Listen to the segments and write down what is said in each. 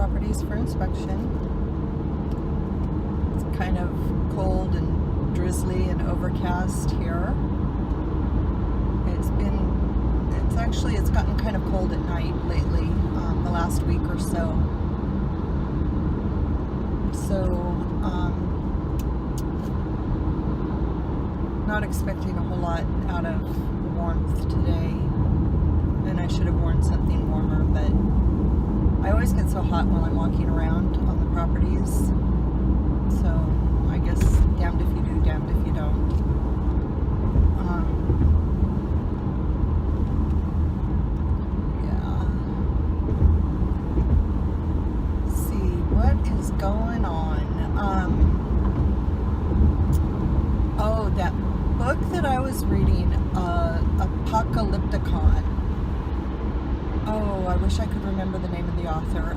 properties for inspection. It's kind of cold and drizzly and overcast here. It's gotten kind of cold at night lately, the last week or so. Not expecting a whole lot out of warmth today, and I should have worn something warmer, but I always get so hot while I'm walking around on the properties, so I guess damned if you do, damned if you don't. Yeah. Let's see, what is going on? Oh, that book that I was reading, Apocalypticon. Oh, I wish I could remember the name of the author.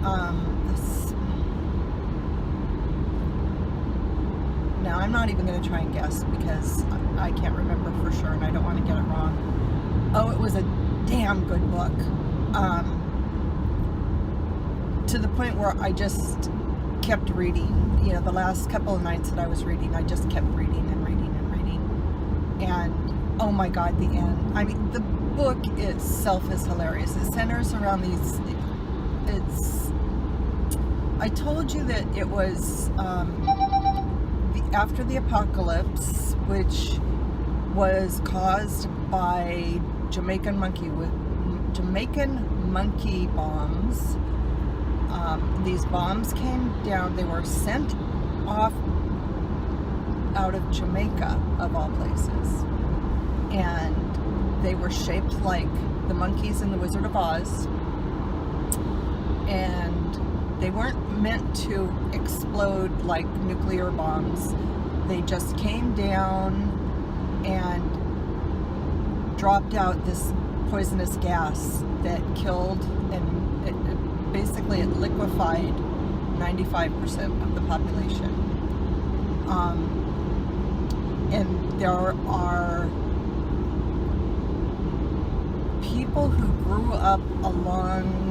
Now, I'm not even going to try and guess because I can't remember for sure and I don't want to get it wrong. Oh, it was a damn good book. To the point where I just kept reading. You know, the last couple of nights that I was reading, I just kept reading and reading and reading. And, oh my God, the end. I mean, the book itself is hilarious. It centers around these, I told you that it was after the apocalypse, which was caused by Jamaican monkey bombs. These bombs came down. They were sent off out of Jamaica, of all places, and they were shaped like the monkeys in the Wizard of Oz, and they weren't meant to explode like nuclear bombs. They just came down and dropped out this poisonous gas that killed, and basically it liquefied 95% of the population. And there are people who grew up along,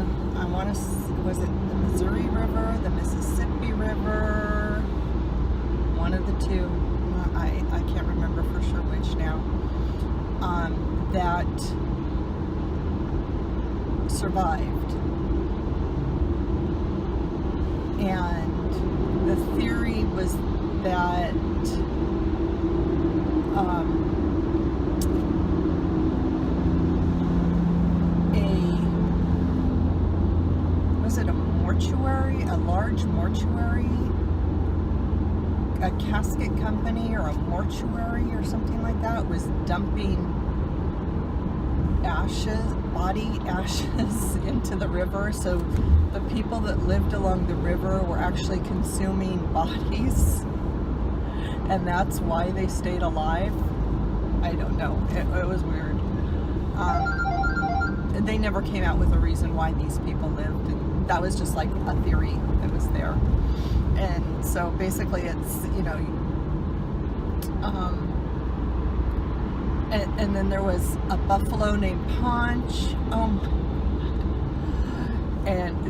was it the Missouri River, the Mississippi River, one of the two, I can't remember for sure which now, that survived. And the theory was that a large mortuary, a casket company or a mortuary or something like that was dumping body ashes into the river, so the people that lived along the river were actually consuming bodies, and that's why they stayed alive. I don't know, it was weird. They never came out with a reason why these people lived, and that was just like a theory that was there. And so basically it's, you know, and then there was a buffalo named Punch.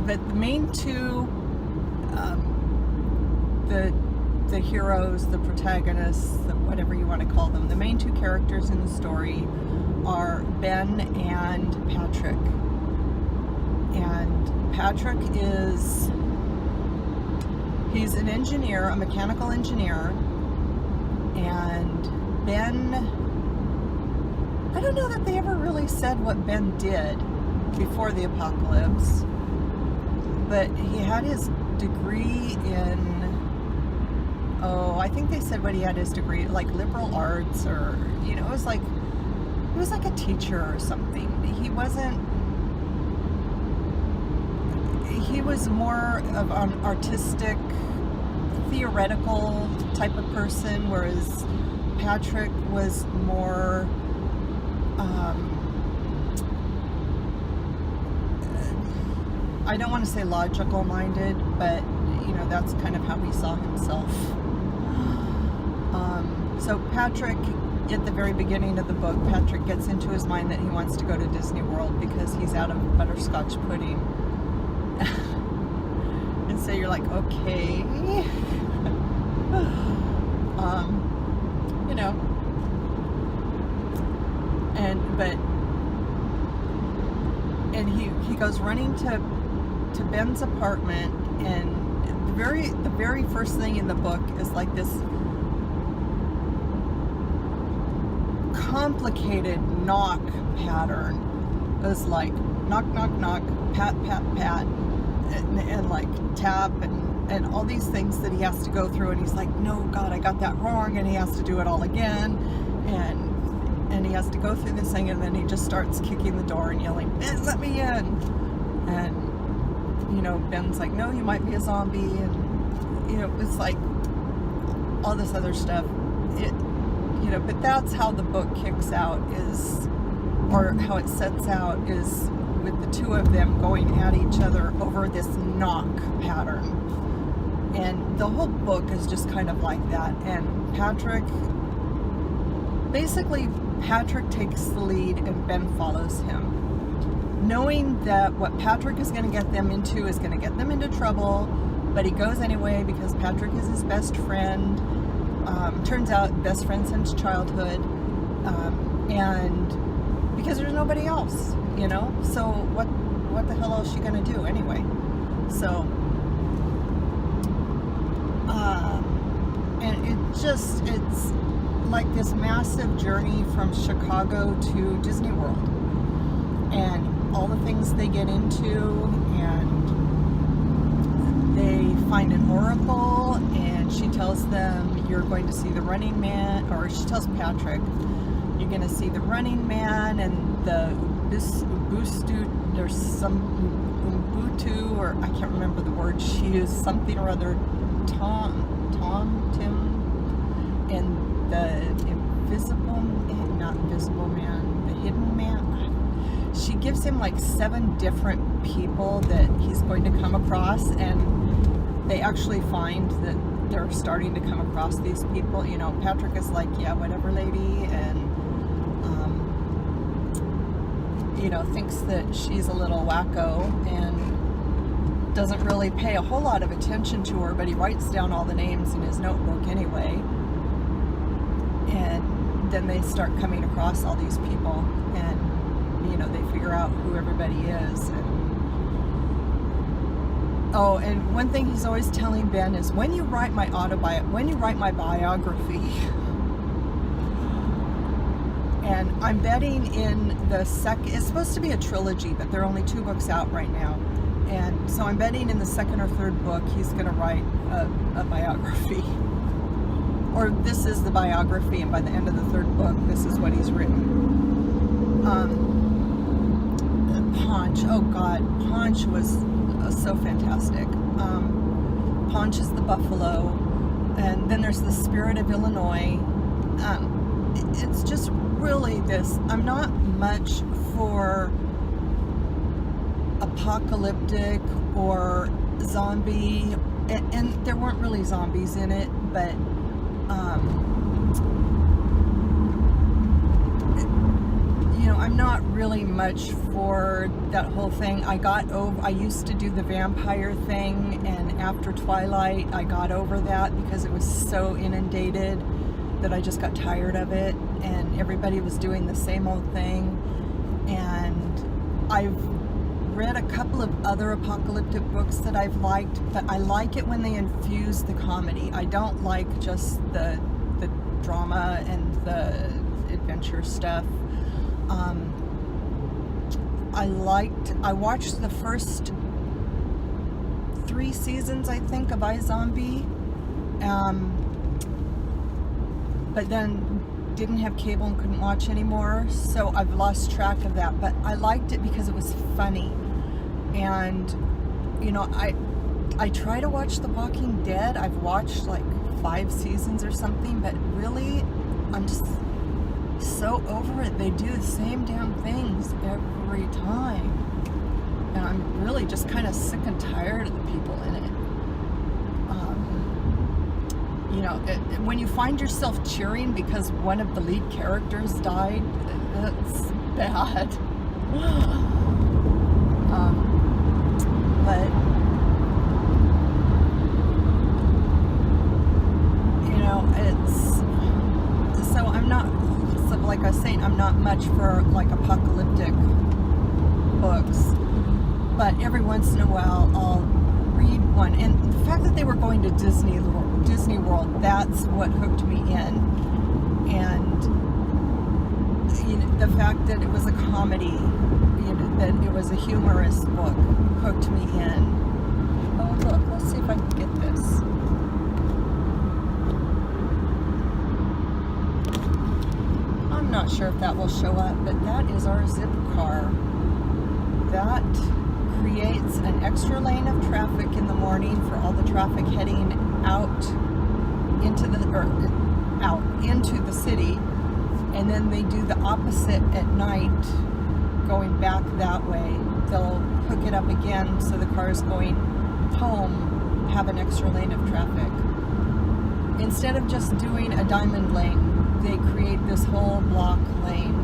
But the main two, the heroes, the protagonists, whatever you want to call them, the main two characters in the story are Ben and Patrick. And Patrick he's an engineer, a mechanical engineer, and Ben, I don't know that they ever really said what Ben did before the apocalypse, but he had his degree in, I think they said what he had his degree, like liberal arts, or, you know, it was like a teacher or something. He was more of an artistic, theoretical type of person, whereas Patrick was more I don't want to say logical minded, but you know, that's kind of how he saw himself. So Patrick, at the very beginning of the book, Patrick gets into his mind that he wants to go to Disney World because he's out of butterscotch pudding. And so you're like, okay. You know, and he goes running to Ben's apartment, and the very first thing in the book is like this complicated knock pattern. It was like knock, knock, knock, pat, pat, pat, and like tap, and all these things that he has to go through, and he's like, no, God, I got that wrong, and he has to do it all again, and he has to go through this thing, and then he just starts kicking the door and yelling, Ben, let me in. And you know, Ben's like, no, you might be a zombie, and you know, it's like all this other stuff. You know, but that's how the book kicks out, or how it sets out, is with the two of them going at each other over this knock pattern. And the whole book is just kind of like that. And Patrick takes the lead and Ben follows him, knowing that what Patrick is going to get them into is going to get them into trouble, but he goes anyway because Patrick is his best friend. Turns out best friend since childhood, and because there's nobody else, you know, so what the hell else is she gonna do anyway? So and it's like this massive journey from Chicago to Disney World, and all the things they get into, and they find an oracle, and she tells them, you're going to see the Running Man, or she tells Patrick, you're going to see the Running Man and the Ubustu, there's some Ubuntu, or I can't remember the word she used, something or other, Tim, and the not invisible man, the hidden man. She gives him like 7 different people that he's going to come across, and they actually find that they're starting to come across these people. You know, Patrick is like, yeah, whatever, lady, and you know, thinks that she's a little wacko and doesn't really pay a whole lot of attention to her, but he writes down all the names in his notebook anyway. And then they start coming across all these people, and you know, they figure out who everybody is. And one thing he's always telling Ben is, when you write my biography, and I'm betting in the second, it's supposed to be a trilogy, but there are only 2 books out right now, and so I'm betting in the 2nd or 3rd book he's going to write a biography, or this is the biography, and by the end of the 3rd book, this is what he's written. Paunch, oh God, Paunch was so fantastic. Paunch is the buffalo, and then there's the Spirit of Illinois. It's just really this. I'm not much for apocalyptic or zombie, and there weren't really zombies in it, but you know, I'm not really much for that whole thing. I used to do the vampire thing, and after Twilight I got over that because it was so inundated that I just got tired of it, and everybody was doing the same old thing. And I've read a couple of other apocalyptic books that I've liked, but I like it when they infuse the comedy. I don't like just the drama and the adventure stuff. I watched the first 3 seasons, I think, of iZombie, but then didn't have cable and couldn't watch anymore, so I've lost track of that. But I liked it because it was funny, and you know, I try to watch The Walking Dead. I've watched like 5 seasons or something, but really, I'm just so over it. They do the same damn things every time, and I'm really just kind of sick and tired of the people in it. You know, when you find yourself cheering because one of the lead characters died, that's bad. But like I was saying, I'm not much for like apocalyptic books, but every once in a while I'll read one. And the fact that they were going to Disney World, that's what hooked me in. And the fact that it was a comedy, that it was a humorous book, hooked me in. Oh look, let's see if I can get this. I'm not sure if that will show up, but that is our zip car. That creates an extra lane of traffic in the morning for all the traffic heading out into the city, and then they do the opposite at night, going back that way. They'll hook it up again so the cars going home have an extra lane of traffic. Instead of just doing a diamond lane, they create this whole block lane,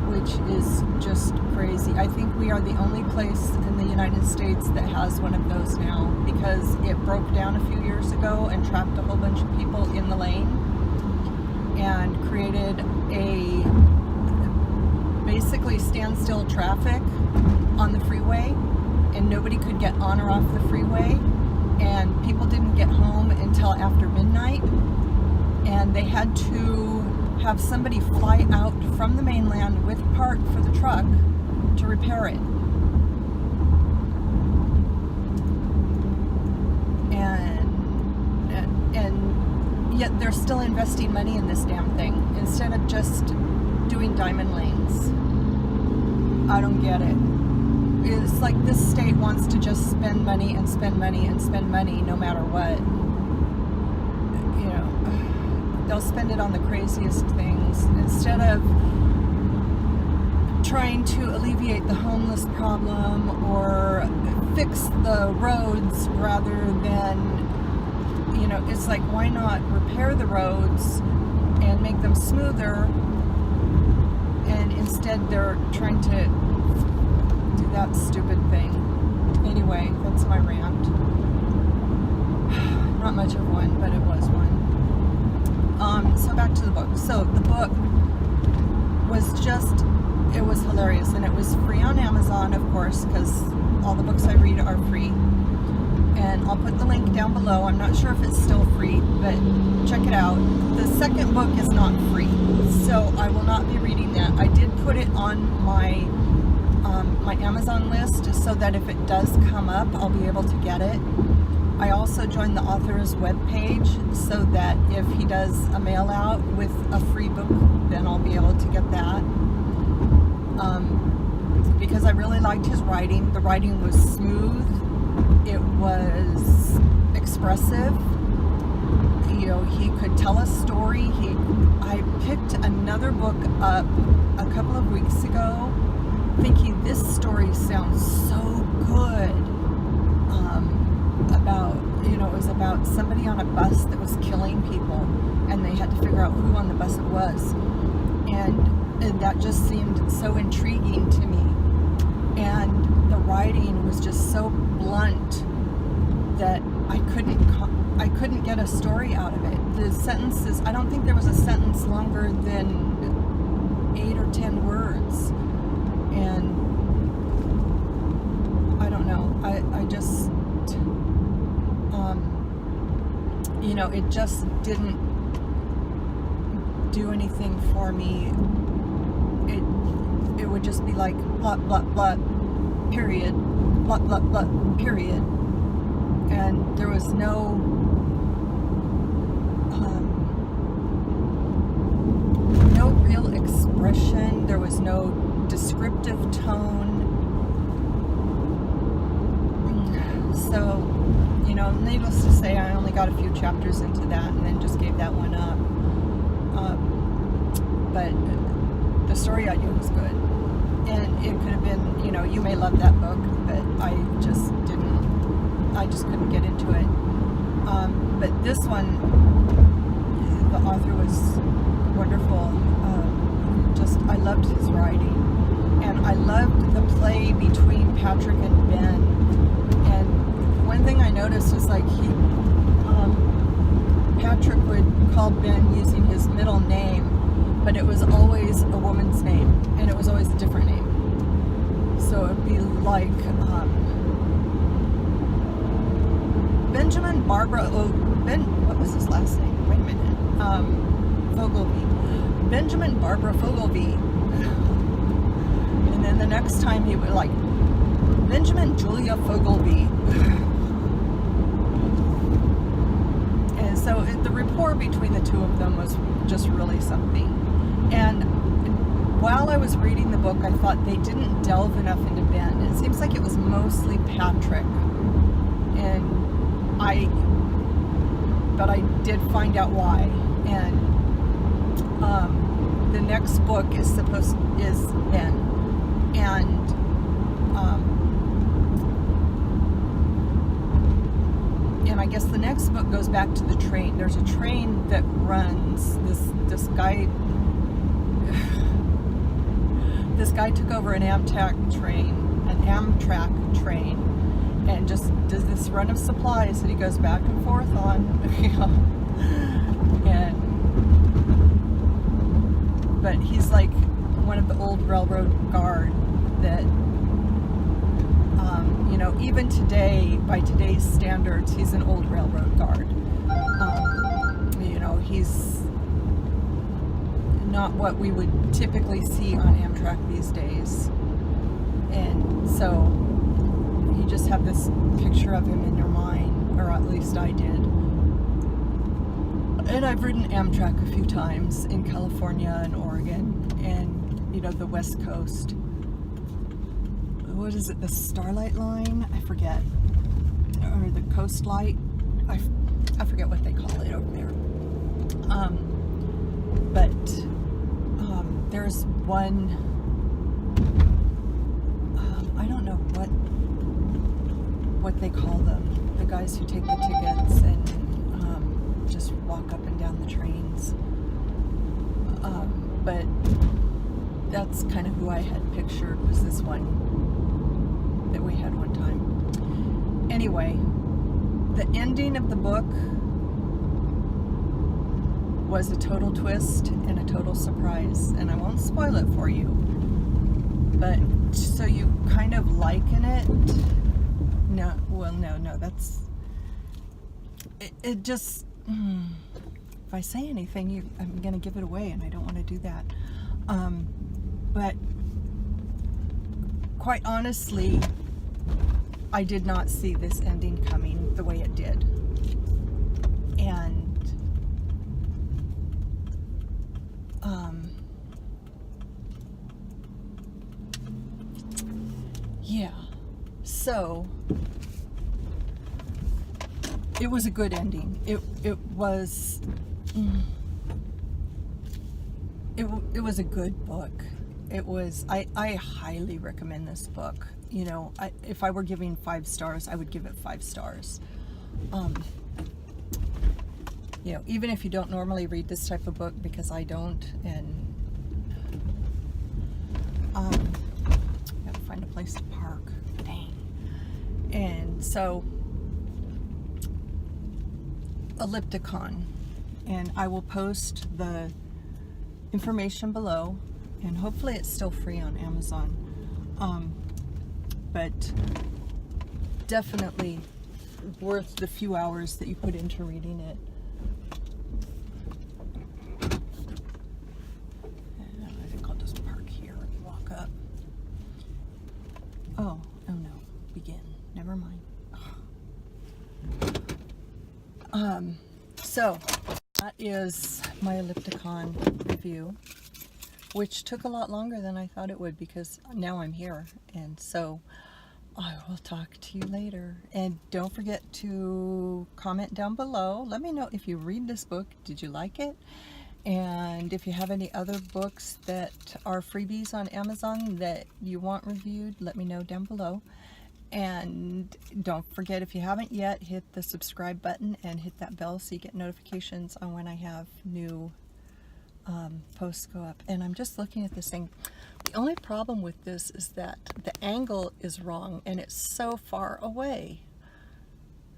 which is just crazy. I think we are the only place in the United States that has one of those now, because it broke down a few years ago and trapped a whole bunch of people in the lane and created a basically standstill traffic on the freeway, and nobody could get on or off the freeway, and people didn't get home until after midnight, and they had to have somebody fly out from the mainland with a part for the truck to repair it. And yet they're still investing money in this damn thing instead of just doing diamond lanes. I don't get it. It's like this state wants to just spend money and spend money and spend money no matter what. They'll spend it on the craziest things instead of trying to alleviate the homeless problem or fix the roads, rather than, it's like, why not repair the roads and make them smoother, and instead they're trying to do that stupid thing. Anyway, that's my rant. Not much of one, but it was one. So back to the book. So the book was it was hilarious, and it was free on Amazon, of course, because all the books I read are free. And I'll put the link down below. I'm not sure if it's still free, but check it out. The second book is not free, so I will not be reading that. I did put it on my Amazon list so that if it does come up, I'll be able to get it. I also joined the author's webpage so that if he does a mail out with a free book, then I'll be able to get that. Because I really liked his writing. The writing was smooth. It was expressive. He could tell a story. I picked another book up a couple of weeks ago thinking this story sounds so good. It was about somebody on a bus that was killing people, and they had to figure out who on the bus it was, and that just seemed so intriguing to me, and the writing was just so blunt that I couldn't get a story out of it. The sentences, I don't think there was a sentence longer than 8 or 10 words, and I don't know, I just it just didn't do anything for me. It would just be like blah blah blah period, blah blah blah period, and there was no real expression. There was no descriptive tone. So, needless to say, I only got a few chapters into that and then just gave that one up. But the story idea was good. And it could have been, you may love that book, but I just couldn't get into it. But this one, the author was wonderful. I loved his writing. And I loved the play between Patrick and Ben. And one thing I noticed is Patrick would call Ben using his middle name, but it was always a woman's name, and it was always a different name. So it'd be like Benjamin Barbara what was his last name? Wait a minute. Fogelby. Benjamin Barbara Fogelby. And then the next time he would like Benjamin Julia Fogelby. And so the rapport between the two of them was just really something. And while I was reading the book, I thought they didn't delve enough into Ben. It seems like it was mostly Patrick. But I did find out why. And the next book is Ben. And I guess the next book goes back to the train. There's a train that runs. This guy took over an Amtrak train, and just does this run of supplies that he goes back and forth on. But he's like one of the old railroad guard that, even today, by today's standards, he's an old railroad guard. He's not what we would typically see on Amtrak these days. And so you just have this picture of him in your mind, or at least I did. And I've ridden Amtrak a few times in California and Oregon and, the West Coast. What is it, the Starlight Line? I forget. Or the Coast Light? I forget what they call it over there. There's one, I don't know what they call them, the guys who take the tickets and just walk up and down the trains. But that's kind of who I had pictured, was this one that we had one time. Anyway, the ending of the book was a total twist and a total surprise, and I won't spoil it for you, but so you kind of liken it. No, that's it just if I say anything, I'm gonna give it away, and I don't want to do that. But quite honestly, I did not see this ending coming the way it did. And yeah, so it was a good ending. It was it was a good book. It was, I highly recommend this book. If I were giving 5 stars, I would give it 5 stars. Even if you don't normally read this type of book, because I don't, and gotta find a place to park. Dang. And so, Apocalypticon, and I will post the information below, and hopefully it's still free on Amazon. But definitely worth the few hours that you put into reading it. And I think I'll just park here and walk up. Oh no, begin. Never mind. So that is my Apocalypticon review, which took a lot longer than I thought it would, because now I'm here. And so I will talk to you later. And don't forget to comment down below. Let me know if you read this book. Did you like it? And if you have any other books that are freebies on Amazon that you want reviewed, let me know down below. And don't forget, if you haven't yet, hit the subscribe button and hit that bell so you get notifications on when I have new posts go up. And I'm just looking at this thing. The only problem with this is that the angle is wrong and it's so far away.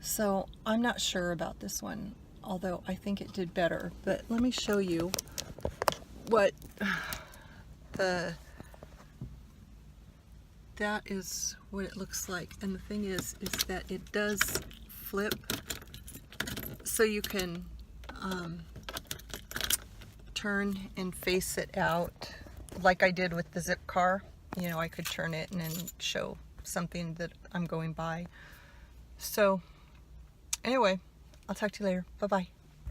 So I'm not sure about this one, although I think it did better. But let me show you what that is what it looks like. And the thing is that it does flip, so you can turn and face it out like I did with the zip car. You know, I could turn it and then show something that I'm going by. So anyway, I'll talk to you later. Bye-bye.